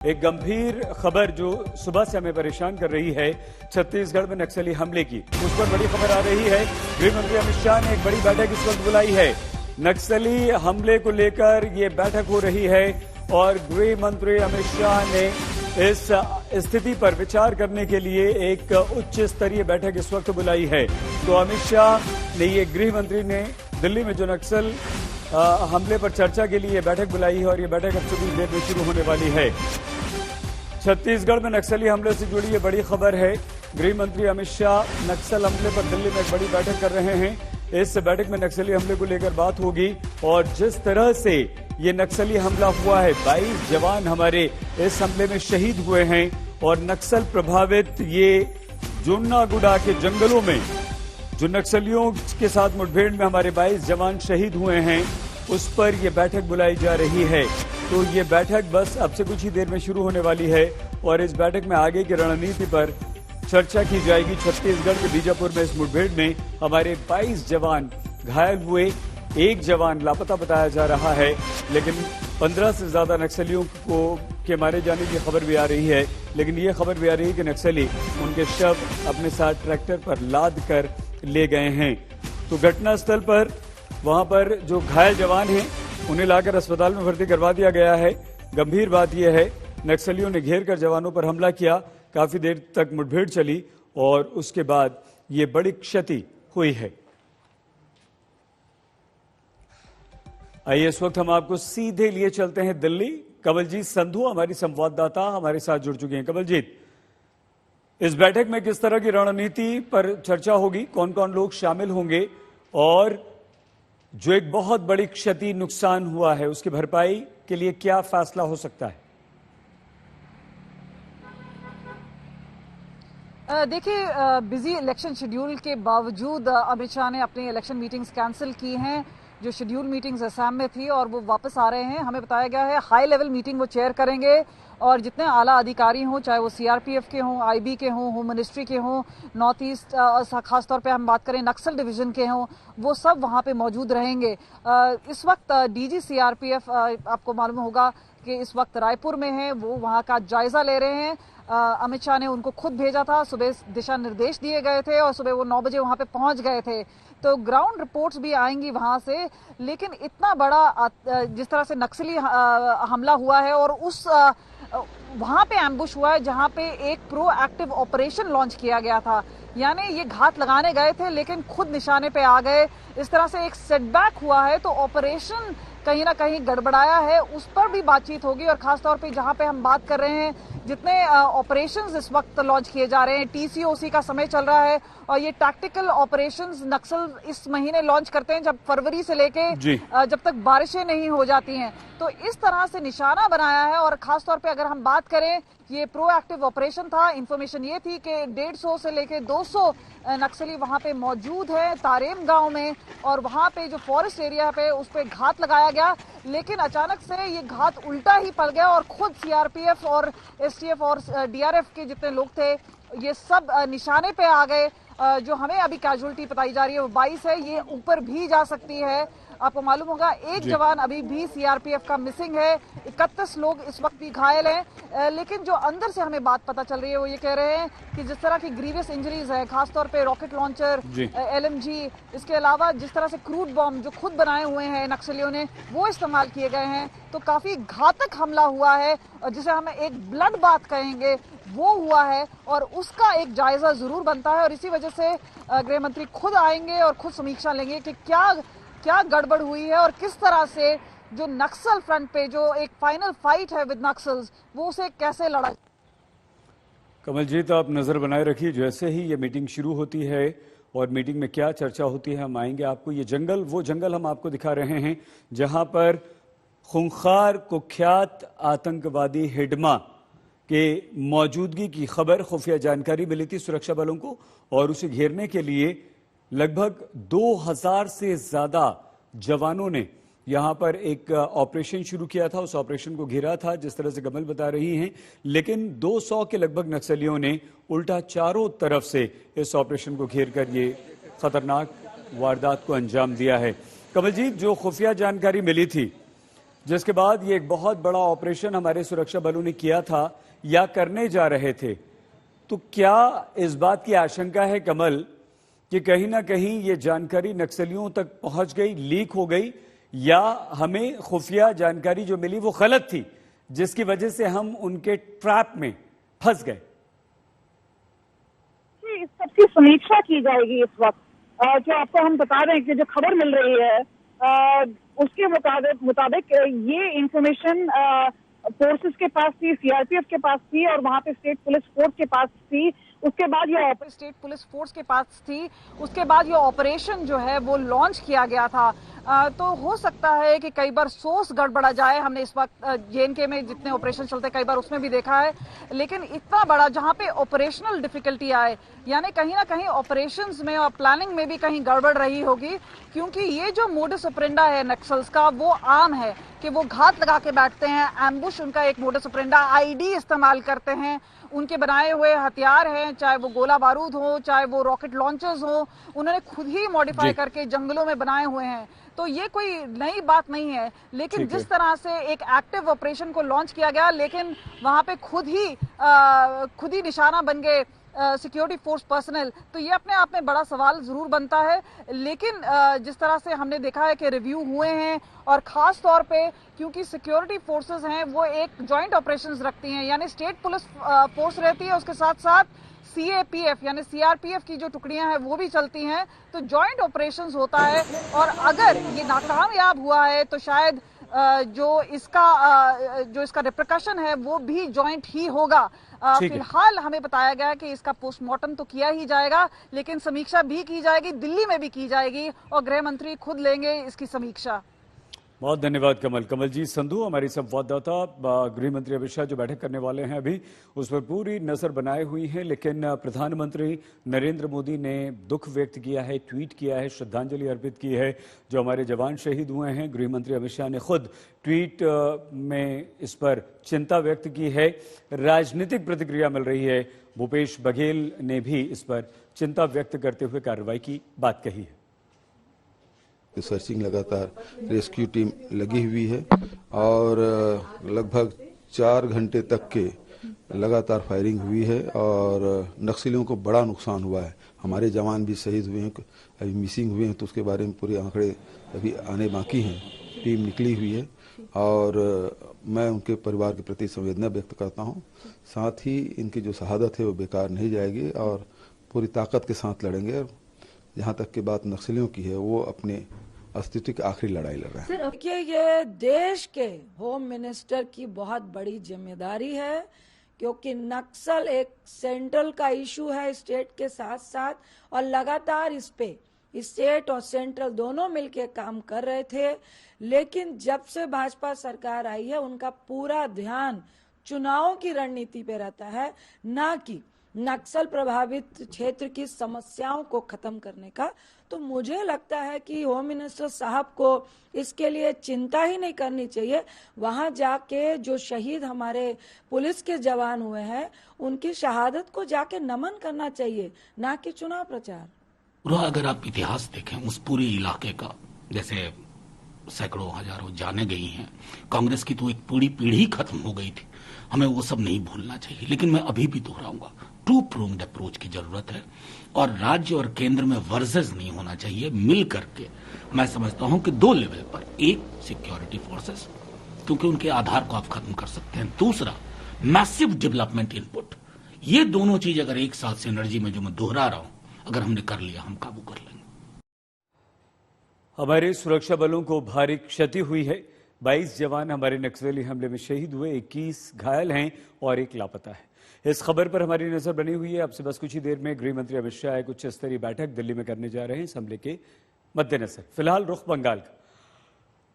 एक गंभीर खबर जो सुबह से हमें परेशान कर रही है, छत्तीसगढ़ में नक्सली हमले की। उस पर बड़ी खबर आ रही है। गृह मंत्री अमित शाह ने एक बड़ी बैठक इस वक्त बुलाई है। नक्सली हमले को लेकर ये बैठक हो रही है और गृह मंत्री अमित शाह ने इस स्थिति पर विचार करने के लिए एक उच्च स्तरीय बैठक इस वक्त बुलाई है। तो अमित शाह ने ये गृह मंत्री ने दिल्ली में जो नक्सल हमले पर चर्चा के लिए बैठक बुलाई है और ये बैठक अब से कुछ देर में शुरू होने वाली है। छत्तीसगढ़ में नक्सली हमले से जुड़ी ये बड़ी खबर है। गृह मंत्री अमित शाह नक्सल हमले पर दिल्ली में एक बड़ी बैठक कर रहे हैं। इस बैठक में नक्सली हमले को लेकर बात होगी और जिस तरह से ये नक्सली हमला हुआ है, 22 जवान हमारे इस हमले में शहीद हुए हैं और नक्सल प्रभावित ये जुन्नागुड़ा के जंगलों में जो नक्सलियों के साथ मुठभेड़ में हमारे 22 जवान शहीद हुए हैं, उस पर यह बैठक बुलाई जा रही है। तो ये बैठक बस अब से कुछ ही देर में शुरू होने वाली है और इस बैठक में आगे की रणनीति पर चर्चा की जाएगी। छत्तीसगढ़ के बीजापुर में इस मुठभेड़ में हमारे 22 जवान घायल हुए, एक जवान लापता बताया जा रहा है, लेकिन 15 से ज्यादा नक्सलियों को के मारे जाने की खबर भी आ रही है। लेकिन ये खबर भी आ रही है कि नक्सली उनके शव अपने साथ ट्रैक्टर पर लाद कर ले गए हैं। तो घटनास्थल पर वहां पर जो घायल जवान हैं उन्हें लाकर अस्पताल में भर्ती करवा दिया गया है। गंभीर बात यह है, नक्सलियों ने घेर कर जवानों पर हमला किया, काफी देर तक मुठभेड़ चली और उसके बाद ये बड़ी क्षति हुई है। आइए इस वक्त हम आपको सीधे लिए चलते हैं दिल्ली। कवलजीत संधू हमारी संवाददाता हमारे साथ जुड़ चुके हैं। कवलजीत, इस बैठक में किस तरह की रणनीति पर चर्चा होगी, कौन कौन लोग शामिल होंगे और जो एक बहुत बड़ी क्षति नुकसान हुआ है उसकी भरपाई के लिए क्या फैसला हो सकता है? देखिए, बिजी इलेक्शन शेड्यूल के बावजूद अमित शाह ने अपनी इलेक्शन मीटिंग्स कैंसिल की हैं। जो शेड्यूल मीटिंग्स असम में थी और वो वापस आ रहे हैं। हमें बताया गया है हाई लेवल मीटिंग वो चेयर करेंगे और जितने आला अधिकारी हों, चाहे वो सीआरपीएफ के हों, आईबी के हों, होम मिनिस्ट्री के हों, नॉर्थ ईस्ट खासतौर पे हम बात करें नक्सल डिवीजन के हों, वो सब वहाँ पे मौजूद रहेंगे। इस वक्त डीजी सीआरपीएफ आपको मालूम होगा कि इस वक्त रायपुर में है, वो वहाँ का जायजा ले रहे हैं। अमित शाह ने उनको खुद भेजा था, सुबह दिशा निर्देश दिए गए थे और सुबह वो 9 बजे वहाँ पे पहुँच गए थे। तो ग्राउंड रिपोर्ट्स भी आएंगी वहां से, लेकिन इतना बड़ा जिस तरह से नक्सली हमला हुआ है और उस वहां पे एम्बुश हुआ है जहां पे एक प्रोएक्टिव ऑपरेशन लॉन्च किया गया था, यानी ये घात लगाने गए थे लेकिन खुद निशाने पे आ गए। इस तरह से एक सेटबैक हुआ है, तो ऑपरेशन कहीं ना कहीं गड़बड़ाया है, उस पर भी बातचीत होगी। और खासतौर पे जहां पे हम बात कर रहे हैं, जितने ऑपरेशंस इस वक्त लॉन्च किए जा रहे हैं, टीसीओसी का समय चल रहा है और ये टैक्टिकल ऑपरेशंस नक्सल इस महीने लॉन्च करते हैं, जब फरवरी से लेके जब तक बारिशें नहीं हो जाती हैं। तो इस तरह से निशाना बनाया है और खासतौर पे अगर हम बात करें, ये प्रोएक्टिव ऑपरेशन था। इंफॉर्मेशन ये थी कि 150 से लेके 200 नक्सली वहां पे मौजूद है तारेम गांव में और वहां पे जो फॉरेस्ट एरिया पे उस पे घात लगाया गया, लेकिन अचानक से ये घात उल्टा ही पड़ गया और खुद सीआरपीएफ और एसटीएफ और डीआरएफ के जितने लोग थे ये सब निशाने पे आ गए। जो हमें अभी कैजुअलिटी बताई जा रही है वो 22 है, ये ऊपर भी जा सकती है। आपको मालूम होगा एक जवान अभी भी सीआरपीएफ का मिसिंग है, 31 लोग इस वक्त भी घायल हैं। लेकिन जो अंदर से हमें बात पता चल रही है वो ये कह रहे हैं कि जिस तरह की ग्रीवियस इंजरीज है, खासतौर पे रॉकेट लॉन्चर, एलएमजी, इसके अलावा जिस तरह से क्रूड बॉम्ब जो खुद बनाए हुए हैं नक्सलियों ने वो इस्तेमाल किए गए हैं, तो काफी घातक हमला हुआ है जिसे हम एक ब्लड बाथ कहेंगे वो हुआ है और उसका एक जायजा जरूर बनता है। और इसी वजह से गृह मंत्री खुद आएंगे और खुद समीक्षा लेंगे कि क्या गड़बड़ हुई है और किस तरह से जो नक्सल फ्रंट पे जो एक फाइनल फाइट है विद नक्सल्स वो उसे कैसे लड़ा। कमलजीत, आप नजर बनाए रखिए, जैसे ही ये मीटिंग शुरू होती है और मीटिंग में क्या चर्चा होती है हम आएंगे आपको। ये जंगल, वो जंगल हम आपको दिखा रहे हैं जहां पर खूंखार कुख्यात आतंकवादी हिडमा के मौजूदगी की खबर, खुफिया जानकारी मिली थी सुरक्षा बलों को और उसे घेरने के लिए लगभग 2000 से ज्यादा जवानों ने यहां पर एक ऑपरेशन शुरू किया था। उस ऑपरेशन को घेरा था जिस तरह से कमल बता रही हैं, लेकिन 200 के लगभग नक्सलियों ने उल्टा चारों तरफ से इस ऑपरेशन को घेर कर ये खतरनाक वारदात को अंजाम दिया है। कमलजीत, जो खुफिया जानकारी मिली थी जिसके बाद ये एक बहुत बड़ा ऑपरेशन हमारे सुरक्षा बलों ने किया था या करने जा रहे थे। तो क्या इस बात की आशंका है कमल कि कहीं ना कहीं ये जानकारी नक्सलियों तक पहुंच गई, लीक हो गई, या हमें खुफिया जानकारी जो मिली वो गलत थी, जिसकी वजह से हम उनके ट्रैप में फंस गए? इस सबकी समीक्षा की जाएगी इस वक्त। जो आपको हम बता रहे हैं कि जो खबर मिल रही है उसके मुताबिक ये इंफॉर्मेशन फोर्सेस के पास थी, सीआरपीएफ के पास थी और वहां पे स्टेट पुलिस फोर्स के पास थी। उसके बाद ये स्टेट पुलिस फोर्स के पास थी, उसके बाद ये ऑपरेशन जो है वो लॉन्च किया गया था। तो हो सकता है कि कई बार सोर्स गड़बड़ा जाए। हमने इस वक्त जेएनके में जितने ऑपरेशन चलते हैं कई बार उसमें भी देखा है, लेकिन इतना बड़ा जहां पे ऑपरेशनल डिफिकल्टी आए, यानी कहीं ना कहीं ऑपरेशंस में और प्लानिंग में भी कहीं गड़बड़ रही होगी, क्योंकि ये जो मोडस ऑपरेंडा है नक्सल्स का वो आम है कि वो घात लगा के बैठते हैं। एम्बुश उनका एक मोडस ऑपरेंडा, आईडी इस्तेमाल करते हैं, उनके बनाए हुए हथियार हैं, चाहे वो गोला बारूद हो, चाहे वो रॉकेट लॉन्चर्स हो, उन्होंने खुद ही मॉडिफाई करके जंगलों में बनाए हुए हैं। तो ये कोई नई बात नहीं है, लेकिन जिस तरह से एक एक्टिव ऑपरेशन को लॉन्च किया गया, लेकिन वहां पे खुद ही निशाना बन गए सिक्योरिटी फोर्स पर्सनल, तो ये अपने आप में बड़ा सवाल जरूर बनता है। लेकिन जिस तरह से हमने देखा है कि रिव्यू हुए हैं, और खास तौर पे क्योंकि सिक्योरिटी फोर्सेस हैं वो एक जॉइंट ऑपरेशंस रखती हैं, यानी स्टेट पुलिस फोर्स रहती है, उसके साथ साथ सीएपीएफ यानी सीआरपीएफ की जो टुकड़ियां हैं वो भी चलती हैं, तो जॉइंट ऑपरेशंस होता है। और अगर ये नाकामयाब हुआ है तो शायद जो इसका रिप्रिकॉशन है वो भी जॉइंट ही होगा। फिलहाल हमें बताया गया कि इसका पोस्टमार्टम तो किया ही जाएगा, लेकिन समीक्षा भी की जाएगी, दिल्ली में भी की जाएगी, और गृह मंत्री खुद लेंगे इसकी समीक्षा। बहुत धन्यवाद कमल। कमलजीत संधू हमारी संवाददाता। गृह मंत्री अमित शाह जो बैठक करने वाले हैं अभी, उस पर पूरी नजर बनाए हुई है, लेकिन प्रधानमंत्री नरेंद्र मोदी ने दुख व्यक्त किया है, ट्वीट किया है, श्रद्धांजलि अर्पित की है जो हमारे जवान शहीद हुए हैं। गृह मंत्री अमित शाह ने खुद ट्वीट में इस पर चिंता व्यक्त की है। राजनीतिक प्रतिक्रिया मिल रही है। भूपेश बघेल ने भी इस पर चिंता व्यक्त करते हुए कार्रवाई की बात कही है। सर्चिंग लगातार रेस्क्यू टीम लगी हुई है और लगभग 4 घंटे तक के लगातार फायरिंग हुई है और नक्सलियों को बड़ा नुकसान हुआ है। हमारे जवान भी शहीद हुए हैं, अभी मिसिंग हुए हैं, तो उसके बारे में पूरे आंकड़े अभी आने बाकी हैं। टीम निकली हुई है और मैं उनके परिवार के प्रति संवेदना व्यक्त करता हूं। साथ ही इनकी जो शहादत है वो बेकार नहीं जाएगी और पूरी ताकत के साथ लड़ेंगे। जहां तक की बात नक्सलियों की है, वो अपने अस्तित्व की आखिरी लड़ाई लड़ रहे हैं। देखिए, ये देश के होम मिनिस्टर की बहुत बड़ी जिम्मेदारी है, क्योंकि नक्सल एक सेंट्रल का इशू है स्टेट के साथ साथ, और लगातार इस पे स्टेट और सेंट्रल दोनों मिलकर काम कर रहे थे। लेकिन जब से भाजपा सरकार आई है, उनका पूरा ध्यान चुनावों की रणनीति पे रहता है, ना कि नक्सल प्रभावित क्षेत्र की समस्याओं को खत्म करने का। तो मुझे लगता है कि होम मिनिस्टर साहब को इसके लिए चिंता ही नहीं करनी चाहिए। वहां जाके जो शहीद हमारे पुलिस के जवान हुए हैं, उनकी शहादत को जाके नमन करना चाहिए, ना कि चुनाव प्रचार। पूरा अगर आप इतिहास देखें उस पूरे इलाके का, जैसे सैकड़ों हजारों जाने गई हैं, कांग्रेस की तो एक पूरी पीढ़ी खत्म हो गई थी। हमें वो सब नहीं भूलना चाहिए। लेकिन मैं अभी भी दोहराऊंगा, टू प्रूव्ड अप्रोच की जरूरत है और राज्य और केंद्र में वर्सेस नहीं होना चाहिए। मिल करके मैं समझता हूं कि 2 लेवल पर, एक सिक्योरिटी फोर्सेस, क्योंकि उनके आधार को आप खत्म कर सकते हैं, दूसरा मैसिव डेवलपमेंट इनपुट। ये दोनों चीज अगर एक साथ सिनर्जी में, जो मैं दोहरा रहा हूं, अगर हमने कर लिया, हम काबू कर लेंगे। हमारे सुरक्षा बलों को भारी क्षति हुई है। 22 जवान हमारे नक्सली हमले में शहीद हुए, 21 घायल हैं और 1 लापता है। इस खबर पर हमारी नजर बनी हुई है। अब से बस कुछ ही देर में गृह मंत्री अमित शाह एक उच्च स्तरीय बैठक दिल्ली में करने जा रहे हैं इस हमले के मद्देनजर। फिलहाल रुख बंगाल का।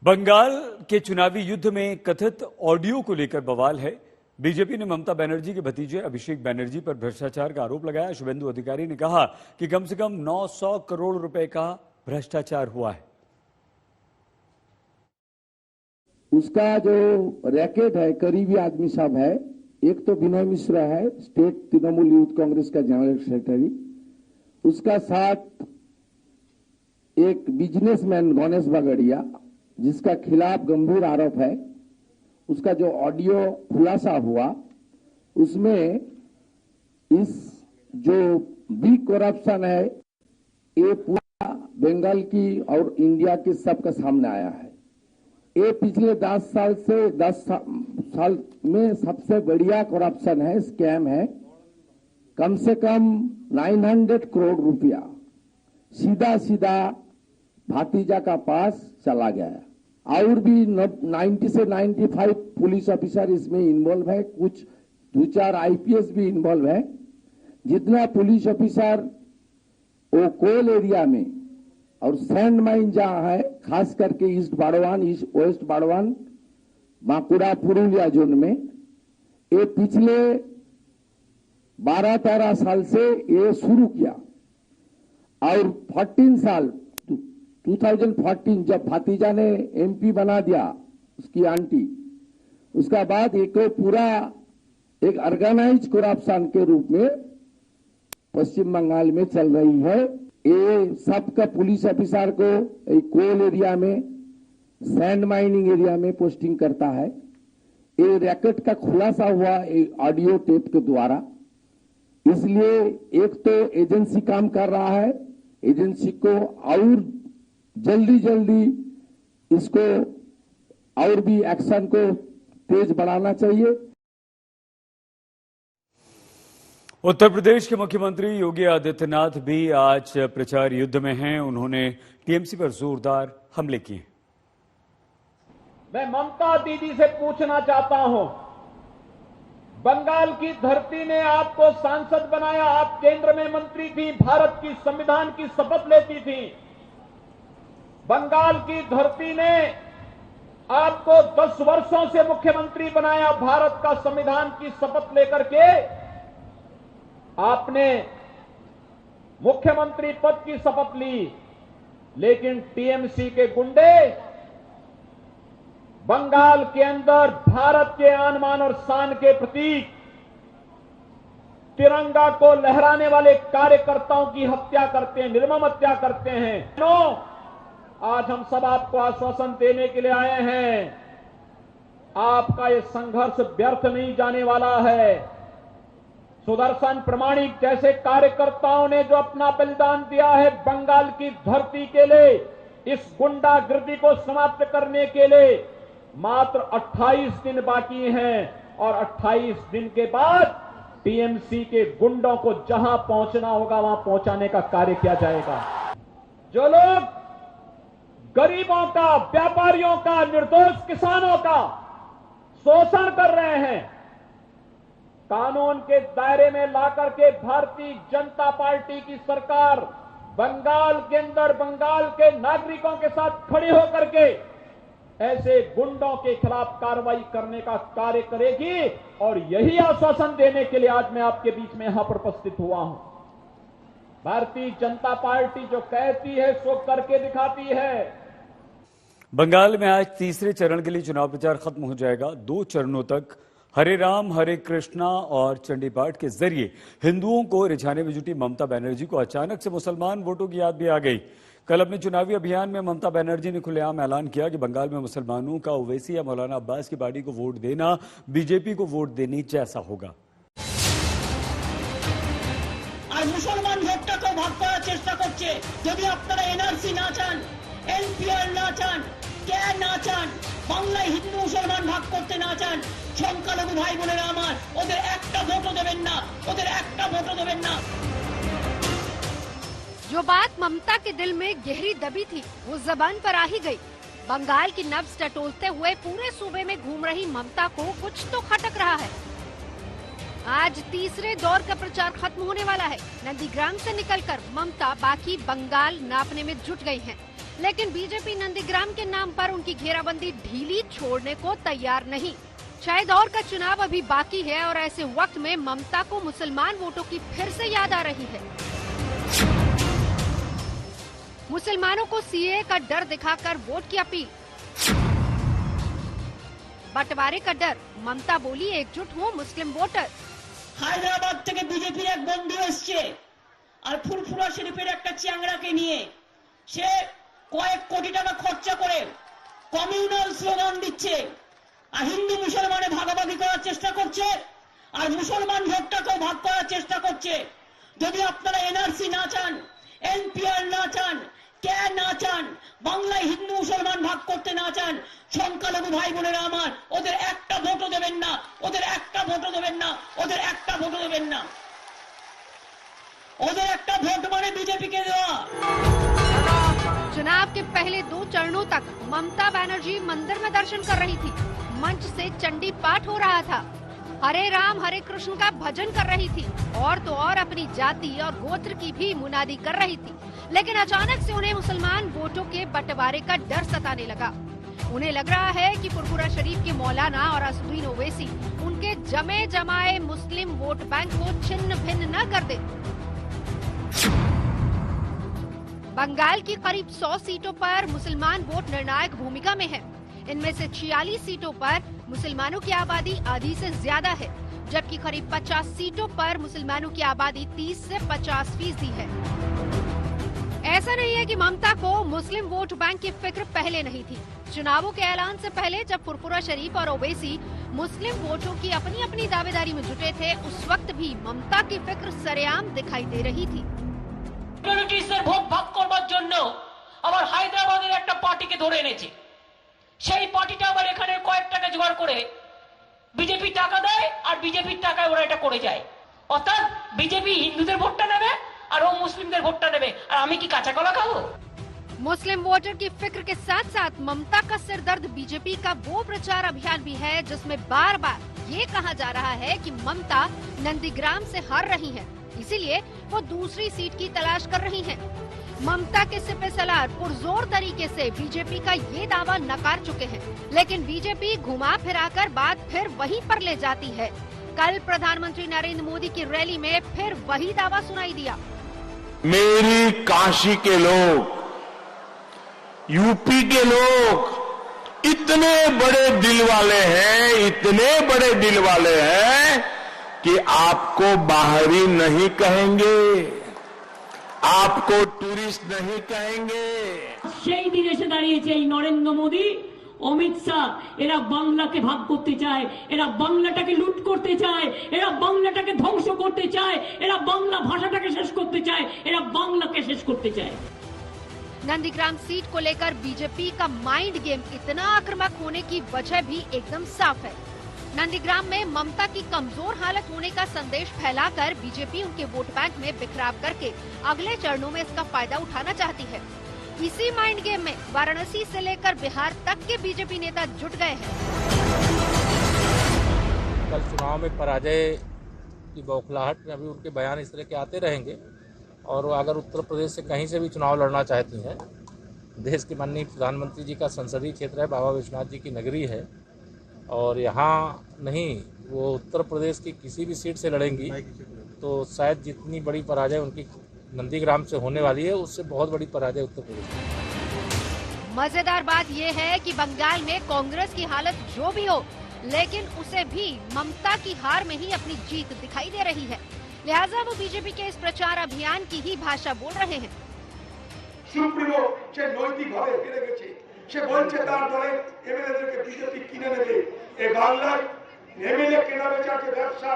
बंगाल के चुनावी युद्ध में कथित ऑडियो को लेकर बवाल है। बीजेपी ने ममता बनर्जी के भतीजे अभिषेक बनर्जी पर भ्रष्टाचार का आरोप लगाया। शुभेंदु अधिकारी ने कहा कि कम से कम 900 करोड़ रुपए का भ्रष्टाचार हुआ है। उसका जो रैकेट है, करीबी आदमी सब है। एक तो विनय मिश्रा है, स्टेट तृणमूल यूथ कांग्रेस का जनरल सेक्रेटरी, उसका साथ एक बिजनेसमैन गणेश बागड़िया, जिसका खिलाफ गंभीर आरोप है, उसका जो ऑडियो खुलासा हुआ, उसमें इस जो बिग करप्शन है, ये पूरा बंगाल की और इंडिया की सबका सामने आया है। ये पिछले 10 साल में सबसे बढ़िया करप्शन है, स्कैम है। कम से कम 900 करोड़ रुपया सीधा सीधा भातीजा का पास चला गया है। और भी 90 से 95 पुलिस ऑफिसर इसमें इन्वॉल्व है, कुछ 2-4 आईपीएस भी इन्वॉल्व है। जितना पुलिस ऑफिसर वो कोल एरिया में और सैंड माइन जहां है, खास करके east Bardhaman, west Bardhaman, Bankura, Purulia zone में, ये पिछले 12-13 साल से ये शुरू किया। और 14 साल 2014 जब भतीजा ने एमपी बना दिया उसकी आंटी, उसका बाद एक पूरा एक ऑर्गेनाइज करप्शन के रूप में पश्चिम बंगाल में चल रही है। ये सबका पुलिस ऑफिसर को कोल एरिया में, सैंड माइनिंग एरिया में पोस्टिंग करता है। ये रैकेट का खुलासा हुआ एक ऑडियो टेप के द्वारा। इसलिए एक तो एजेंसी काम कर रहा है, एजेंसी को और जल्दी इसको और भी एक्शन को तेज बढ़ाना चाहिए। उत्तर प्रदेश के मुख्यमंत्री योगी आदित्यनाथ भी आज प्रचार युद्ध में हैं। उन्होंने टीएमसी पर जोरदार हमले किए। मैं ममता दीदी से पूछना चाहता हूं, बंगाल की धरती ने आपको सांसद बनाया, आप केंद्र में मंत्री थी, भारत की संविधान की शपथ लेती थी। बंगाल की धरती ने आपको 10 वर्षों से मुख्यमंत्री बनाया, भारत का संविधान की शपथ लेकर के आपने मुख्यमंत्री पद की शपथ ली। लेकिन टीएमसी के गुंडे बंगाल के अंदर भारत के आन बान और शान के प्रतीक तिरंगा को लहराने वाले कार्यकर्ताओं की हत्या करते हैं, निर्मम हत्या करते हैं। आज हम सब आपको आश्वासन देने के लिए आए हैं, आपका ये संघर्ष व्यर्थ नहीं जाने वाला है। सुदर्शन प्रमाणिक जैसे कार्यकर्ताओं ने जो अपना बलिदान दिया है बंगाल की धरती के लिए, इस गुंडागिर्दी को समाप्त करने के लिए मात्र 28 दिन बाकी हैं और 28 दिन के बाद टीएमसी के गुंडों को जहां पहुंचना होगा वहां पहुंचाने का कार्य किया जाएगा। जो लोग गरीबों का, व्यापारियों का, निर्दोष किसानों का शोषण कर रहे हैं, कानून के दायरे में लाकर के भारतीय जनता पार्टी की सरकार बंगाल के अंदर बंगाल के नागरिकों के साथ खड़ी होकर के ऐसे गुंडों के खिलाफ कार्रवाई करने का कार्य करेगी। और यही आश्वासन देने के लिए आज मैं आपके बीच में यहां पर उपस्थित हुआ हूं। भारतीय जनता पार्टी जो कहती है सो करके दिखाती है। बंगाल में आज तीसरे चरण के लिए चुनाव प्रचार खत्म हो जाएगा। 2 चरणों तक हरे राम हरे कृष्णा और चंडी पाठ के जरिए हिंदुओं को रिझाने में जुटी ममता बनर्जी को अचानक से मुसलमान वोटों की याद भी आ गई। कल अपने चुनावी अभियान में ममता बनर्जी ने खुलेआम ऐलान किया कि बंगाल में मुसलमानों का ओवैसी या मौलाना अब्बास की पार्टी को वोट देना बीजेपी को वोट देने जैसा होगा। आज मुसलमान ভোটটাকে ভাগ করার চেষ্টা করছে। যদি আপনারা এনআরসি না চান, এনপিআর না চান, কে না চান, বাংলায় হিন্দু মুসলমান ভাগ করতে না চান, সংখ্যালঘু ভাই বোনেরা আমার, ওদের একটা ভোটও দেবেন না, ওদের একটা ভোটও দেবেন না। जो बात ममता के दिल में गहरी दबी थी वो जबान पर आ ही गई। बंगाल की नब्ज टटोलते हुए पूरे सूबे में घूम रही ममता को कुछ तो खटक रहा है। आज तीसरे दौर का प्रचार खत्म होने वाला है। नंदीग्राम से निकलकर ममता बाकी बंगाल नापने में जुट गई हैं। लेकिन बीजेपी नंदीग्राम के नाम पर उनकी घेराबंदी ढीली छोड़ने को तैयार नहीं। शायद और का चुनाव अभी बाकी है और ऐसे वक्त में ममता को मुसलमान वोटों की फिर से याद आ रही है। मुसलमानों को सीए का डर दिखाकर वोट की अपील, बंटवारे का डर, ममता बोली एकजुट हो मुस्लिम वोटर। হায়দ্রাবাদ থেকে বিজেপির এক বন্ধু এসছে আর ফুরফুরা শরীফের একটা চ্যাংড়াকে নিয়ে সে কয়েক কোটি টাকা খরচা করে কমিউনাল স্লোগান দিচ্ছে আর হিন্দু মুসলমানে ভাগাভাগি করার চেষ্টা করছে আর মুসলমান ভোটটাকেও ভাগ করার চেষ্টা করছে। যদি আপনারা এনআরসি না চান, এনপিআর না চান, কে না চান, বাংলায় হিন্দু মুসলমান ভাগ করতে না চান, সংখ্যালঘু ভাই বোনেরা আমার, ওদের একটা ভোটও দেবেন না, ওদের একটা ভোটও দেবেন না, ওদের একটা ভোটও দেবেন না। ওদের একটা ভোট মানে बीजेपी के देवा। चुनाव के पहले 2 चरणों तक ममता बनर्जी मंदिर में दर्शन कर रही थी। मंच से चंडी पाठ हो रहा था। हरे राम हरे कृष्ण का भजन कर रही थी और तो और अपनी जाति और गोत्र की भी मुनादी कर रही थी। लेकिन अचानक से उन्हें मुसलमान वोटों के बंटवारे का डर सताने लगा। उन्हें लग रहा है कि फुरफुरा शरीफ के मौलाना और असदुद्दीन ओवैसी उनके जमे जमाए मुस्लिम वोट बैंक को छिन्न भिन्न न कर दे। बंगाल की करीब 100 सीटों पर मुसलमान वोट निर्णायक भूमिका में है। इनमें से 46 सीटों पर मुसलमानों की आबादी आधी से ज्यादा है, जबकि करीब 50 सीटों पर मुसलमानों की आबादी 30 से 50% है। ऐसा नहीं है कि ममता को मुस्लिम वोट बैंक की फिक्र पहले नहीं थी। चुनावों के ऐलान से पहले जब फुरफुरा शरीफ और ओवैसी मुस्लिम वोटों की अपनी अपनी दावेदारी में जुटे थे, उस वक्त भी ममता की फिक्र सरेआम दिखाई दे रही थी। মাইনরিটিসের ভোট ভাগ করবার জন্য আবার হায়দ্রাবাদের একটা পার্টিকে ধরে এনেছে। সেই পার্টিটা আবার এখানে কয়েক টাকা জোগাড় করে বিজেপি টাকা দেয় আর বিজেপির টাকায় ওরা এটা করে যায়। অর্থাৎ বিজেপি হিন্দুদের ভোটটা নেবে আর ও মুসলিমদের ভোটটা নেবে, আর আমি কি কাঁচা কলা খাবো? मुस्लिम वोटर की फिक्र के साथ साथ ममता का सिरदर्द बीजेपी का वो प्रचार अभियान भी है जिसमें बार बार ये कहा जा रहा है कि ममता नंदीग्राम से हार रही हैं, इसीलिए वो दूसरी सीट की तलाश कर रही हैं। ममता के सिपह सलार पुरजोर तरीके से बीजेपी का ये दावा नकार चुके हैं, लेकिन बीजेपी घुमा फिराकर बात फिर वहीं पर ले जाती है। कल प्रधानमंत्री नरेंद्र मोदी की रैली में फिर वही दावा सुनाई दिया। मेरी काशी के लोग, यूपी के लोग इतने बड़े दिल वाले हैं, इतने बड़े दिल वाले हैं कि आपको बाहरी नहीं कहेंगे, आपको टूरिस्ट नहीं कहेंगे। সেই দিন এসে দাঁড়িয়েছে এই নরেন্দ্র মোদী, অমিত শাহ, এরা বাংলাকে ভাগ করতে চায়, এরা বাংলাটাকে লুট করতে চায়, এরা বাংলাটাকে ধ্বংস করতে চায়, এরা বাংলা ভাষাটাকে শেষ করতে চায়, এরা বাংলাকে শেষ করতে চায়। नंदीग्राम सीट को लेकर बीजेपी का माइंड गेम इतना आक्रामक होने की वजह भी एकदम साफ है। नंदीग्राम में ममता की कमजोर हालत होने का संदेश फैलाकर बीजेपी उनके वोट बैंक में बिखराव करके अगले चरणों में इसका फायदा उठाना चाहती है। इसी माइंड गेम में वाराणसी से लेकर बिहार तक के बीजेपी नेता जुट गए हैं। कल चुनाव में पराजय की बौखलाहट में अभी उनके बयान इस तरह के आते रहेंगे, और अगर उत्तर प्रदेश से कहीं से भी चुनाव लड़ना चाहती हैं, देश के माननीय प्रधानमंत्री जी का संसदीय क्षेत्र है, बाबा विश्वनाथ जी की नगरी है, और यहाँ नहीं वो उत्तर प्रदेश की किसी भी सीट से लड़ेंगी तो शायद जितनी बड़ी पराजय उनकी नंदीग्राम से होने वाली है, उससे बहुत बड़ी पराजय उत्तर प्रदेश में। मजेदार बात यह है कि बंगाल में कांग्रेस की हालत जो भी हो, लेकिन उसे भी ममता की हार में ही अपनी जीत दिखाई दे रही है। लिहाजा वो बीजेपी के इस प्रचार अभियान की ही भाषा बोल रहे हैं। সুপ্রিমো সে নৈতিকভাবে হেরে গেছে, সে বলছে তার দলে এমএলএদেরকে বিজেপি কিনে নেবে। এই বাংলায় এমএলএ কেনাবেচার যে ব্যবসা,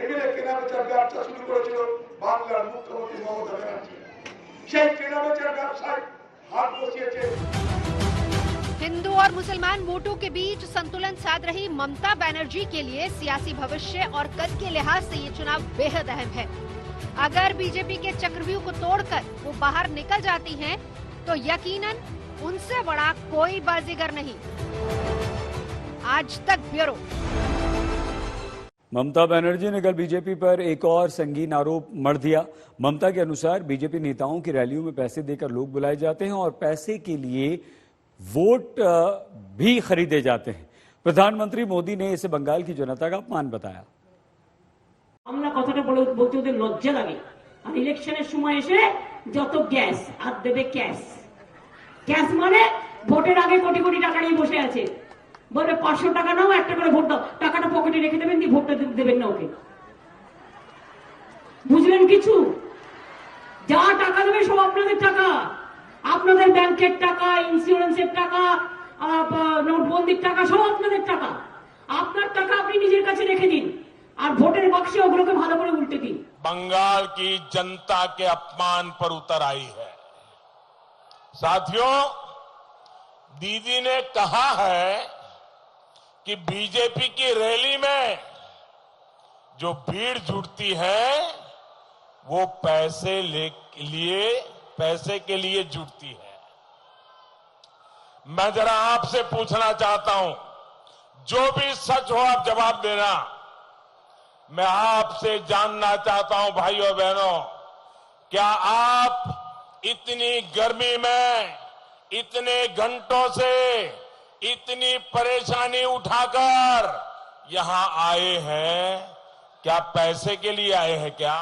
এমএলএ কেনাবেচার ব্যবসা শুরু করেছিল বাংলার মুখ্যমন্ত্রী মমতা ব্যানার্জি। সেই কেনাবেচার ব্যবসায় হাত বসিয়েছে। हिंदू और मुसलमान वोटों के बीच संतुलन साध रही ममता बनर्जी के लिए सियासी भविष्य और कद के लिहाज से ये चुनाव बेहद अहम है। अगर बीजेपी के चक्रव्यूह को तोड़कर वो बाहर निकल जाती हैं, तो यकीनन उनसे बड़ा कोई बाजीगर नहीं। आज तक ब्यूरो। ममता बनर्जी ने कल बीजेपी पर एक और संगीन आरोप मढ़ दिया। ममता के अनुसार बीजेपी नेताओं की रैलियों में पैसे देकर लोग बुलाए जाते हैं और पैसे के लिए वोट भी खरीदे जाते हैं। प्रधानमंत्री मोदी ने इसे बंगाल की जनता का अपमान बताया। বাংলা কথাটা বলতে ওদের লজ্জা লাগে, আর ইলেকশনের সময় এসে যত গ্যাস আর দেবে ক্যাশ। ক্যাশ মানে ভোটের আগে কোটি কোটি টাকা নিয়ে বসে আছে, বলবে 500 টাকা নাও, একটা করে ভোট দাও, টাকাটা পকেটে রেখে দেবেন, দিয়ে ভোটটা দেবেন না ওকে। বুঝলেন কিছু? যা টাকা দেবে সব আপনাদের টাকা, আপনাদের ব্যাংকের টাকা, ইন্স্যুরেন্সের টাকা, নোটবন্দির টাকা সব আপনাদের টাকা, আপনার টাকা আপনি নিজের কাছে রেখে দিন আর ভোটের বাক্সে ওগুলোকে ভালো করে উল্টে দিন। बंगाल की जनता के अपमान पर उतर आई है। साथियों, दीदी ने कहा है कि बीजेपी की रैली में जो भीड़ जुटती है वो पैसे के लिए जुटती है। मैं जरा आपसे पूछना चाहता हूं, जो भी सच हो आप जवाब देना। मैं आपसे जानना चाहता हूं भाइयों बहनों, क्या आप इतनी गर्मी में इतने घंटों से इतनी परेशानी उठाकर यहां आए हैं, क्या पैसे के लिए आए हैं क्या?